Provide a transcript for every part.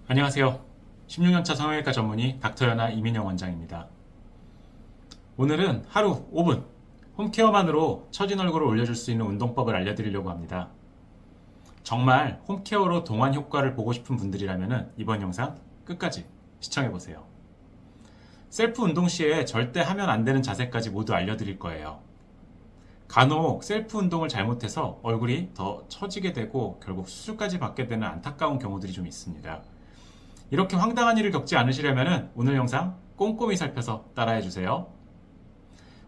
안녕하세요. 16년차 성형외과 전문의 닥터연아 이민영 원장입니다. 오늘은 하루 5분 홈케어만으로 처진 얼굴을 올려줄 수 있는 운동법을 알려드리려고 합니다. 정말 홈케어로 동안 효과를 보고 싶은 분들이라면 이번 영상 끝까지 시청해보세요. 셀프 운동 시에 절대 하면 안 되는 자세까지 모두 알려드릴 거예요. 간혹 셀프 운동을 잘못해서 얼굴이 더 처지게 되고 결국 수술까지 받게 되는 안타까운 경우들이 좀 있습니다. 이렇게 황당한 일을 겪지 않으시려면 오늘 영상 꼼꼼히 살펴서 따라해주세요.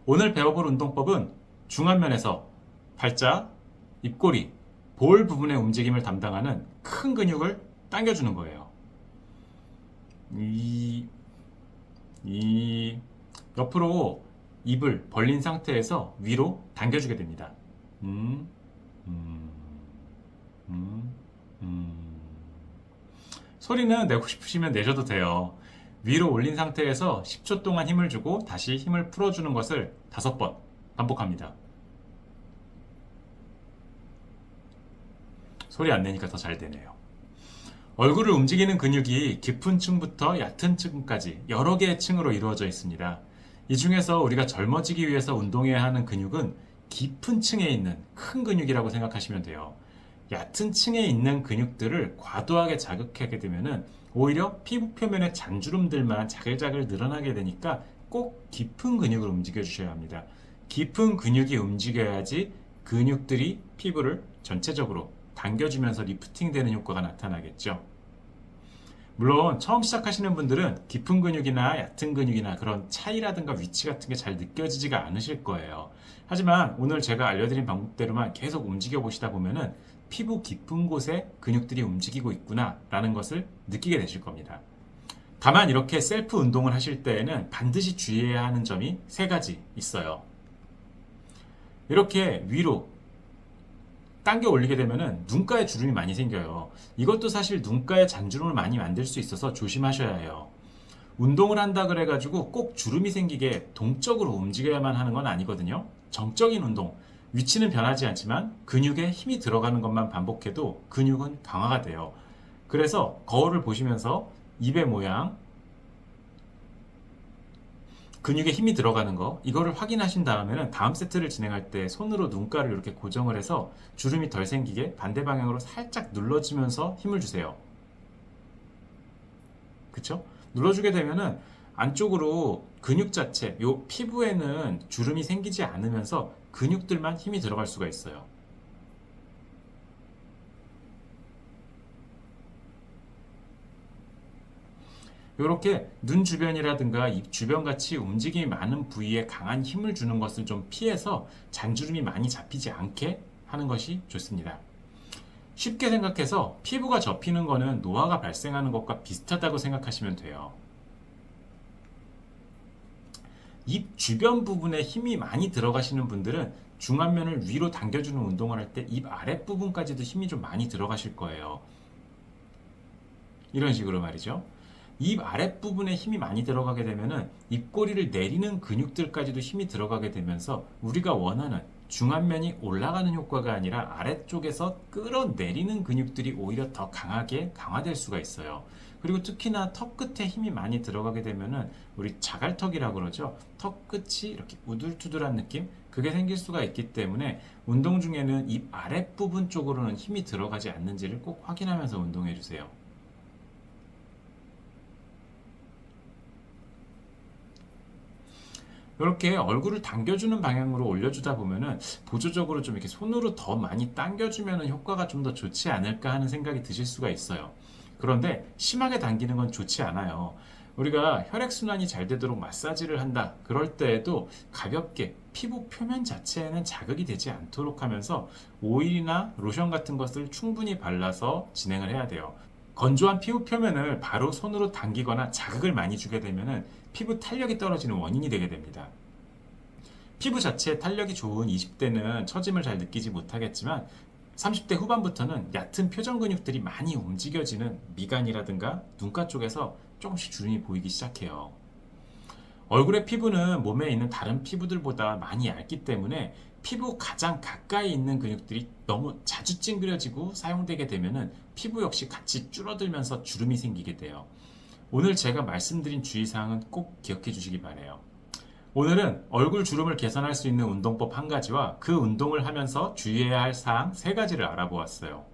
오늘 배워볼 운동법은 중안면에서 팔자, 입꼬리, 볼 부분의 움직임을 담당하는 큰 근육을 당겨주는 거예요. 옆으로 입을 벌린 상태에서 위로 당겨주게 됩니다. 소리는 내고 싶으시면 내셔도 돼요. 위로 올린 상태에서 10초 동안 힘을 주고 다시 힘을 풀어주는 것을 5번 반복합니다. 소리 안 내니까 더 잘 되네요. 얼굴을 움직이는 근육이 깊은 층부터 얕은 층까지 여러 개의 층으로 이루어져 있습니다. 이 중에서 우리가 젊어지기 위해서 운동해야 하는 근육은 깊은 층에 있는 큰 근육이라고 생각하시면 돼요. 얕은 층에 있는 근육들을 과도하게 자극하게 되면 오히려 피부 표면의 잔주름들만 자글자글 늘어나게 되니까 꼭 깊은 근육을 움직여 주셔야 합니다. 깊은 근육이 움직여야지 근육들이 피부를 전체적으로 당겨주면서 리프팅 되는 효과가 나타나겠죠. 물론 처음 시작하시는 분들은 깊은 근육이나 얕은 근육이나 그런 차이라든가 위치 같은 게 잘 느껴지지가 않으실 거예요. 하지만 오늘 제가 알려드린 방법대로만 계속 움직여 보시다 보면은 피부 깊은 곳에 근육들이 움직이고 있구나 라는 것을 느끼게 되실 겁니다. 다만 이렇게 셀프 운동을 하실 때에는 반드시 주의해야 하는 점이 3가지 있어요. 이렇게 위로 당겨 올리게 되면은 눈가에 주름이 많이 생겨요. 이것도 사실 눈가에 잔주름을 많이 만들 수 있어서 조심하셔야 해요. 운동을 한다 그래가지고 꼭 주름이 생기게 동적으로 움직여야만 하는 건 아니거든요. 정적인 운동, 위치는 변하지 않지만 근육에 힘이 들어가는 것만 반복해도 근육은 강화가 돼요. 그래서 거울을 보시면서 입의 모양, 근육에 힘이 들어가는 거, 이거를 확인하신 다음에는 다음 세트를 진행할 때 손으로 눈가를 이렇게 고정을 해서 주름이 덜 생기게 반대 방향으로 살짝 눌러주면서 힘을 주세요. 그쵸? 눌러주게 되면은 안쪽으로 근육 자체, 요 피부에는 주름이 생기지 않으면서 근육들만 힘이 들어갈 수가 있어요. 이렇게 눈 주변이라든가 입 주변 같이 움직임이 많은 부위에 강한 힘을 주는 것을 좀 피해서 잔주름이 많이 잡히지 않게 하는 것이 좋습니다. 쉽게 생각해서 피부가 접히는 거는 노화가 발생하는 것과 비슷하다고 생각하시면 돼요. 입 주변 부분에 힘이 많이 들어가시는 분들은 중안면을 위로 당겨주는 운동을 할 때 입 아랫부분까지도 힘이 좀 많이 들어가실 거예요. 이런 식으로 말이죠. 입 아랫부분에 힘이 많이 들어가게 되면은 입꼬리를 내리는 근육들까지도 힘이 들어가게 되면서 우리가 원하는 중안면이 올라가는 효과가 아니라 아래쪽에서 끌어내리는 근육들이 오히려 더 강하게 강화될 수가 있어요. 그리고 특히나 턱 끝에 힘이 많이 들어가게 되면은 우리 자갈턱이라고 그러죠. 턱 끝이 이렇게 우둘투둘한 느낌? 그게 생길 수가 있기 때문에 운동 중에는 입 아랫부분 쪽으로는 힘이 들어가지 않는지를 꼭 확인하면서 운동해 주세요. 이렇게 얼굴을 당겨주는 방향으로 올려주다 보면은 보조적으로 좀 이렇게 손으로 더 많이 당겨주면 효과가 좀 더 좋지 않을까 하는 생각이 드실 수가 있어요. 그런데 심하게 당기는 건 좋지 않아요. 우리가 혈액순환이 잘 되도록 마사지를 한다. 그럴 때에도 가볍게 피부 표면 자체에는 자극이 되지 않도록 하면서 오일이나 로션 같은 것을 충분히 발라서 진행을 해야 돼요. 건조한 피부 표면을 바로 손으로 당기거나 자극을 많이 주게 되면 피부 탄력이 떨어지는 원인이 되게 됩니다. 피부 자체에 탄력이 좋은 20대는 처짐을 잘 느끼지 못하겠지만 30대 후반부터는 얕은 표정 근육들이 많이 움직여지는 미간이라든가 눈가 쪽에서 조금씩 주름이 보이기 시작해요. 얼굴의 피부는 몸에 있는 다른 피부들보다 많이 얇기 때문에 피부 가장 가까이 있는 근육들이 너무 자주 찡그려지고 사용되게 되면은 피부 역시 같이 줄어들면서 주름이 생기게 돼요. 오늘 제가 말씀드린 주의사항은 꼭 기억해 주시기 바래요. 오늘은 얼굴 주름을 개선할 수 있는 운동법 한 가지와 그 운동을 하면서 주의해야 할 사항 세 가지를 알아보았어요.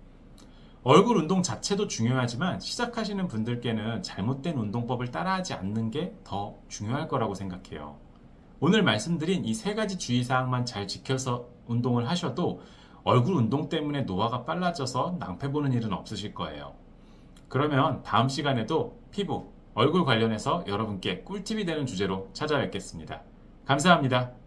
얼굴 운동 자체도 중요하지만 시작하시는 분들께는 잘못된 운동법을 따라하지 않는 게 더 중요할 거라고 생각해요. 오늘 말씀드린 이 세 가지 주의사항만 잘 지켜서 운동을 하셔도 얼굴 운동 때문에 노화가 빨라져서 낭패 보는 일은 없으실 거예요. 그러면 다음 시간에도 피부, 얼굴 관련해서 여러분께 꿀팁이 되는 주제로 찾아뵙겠습니다. 감사합니다.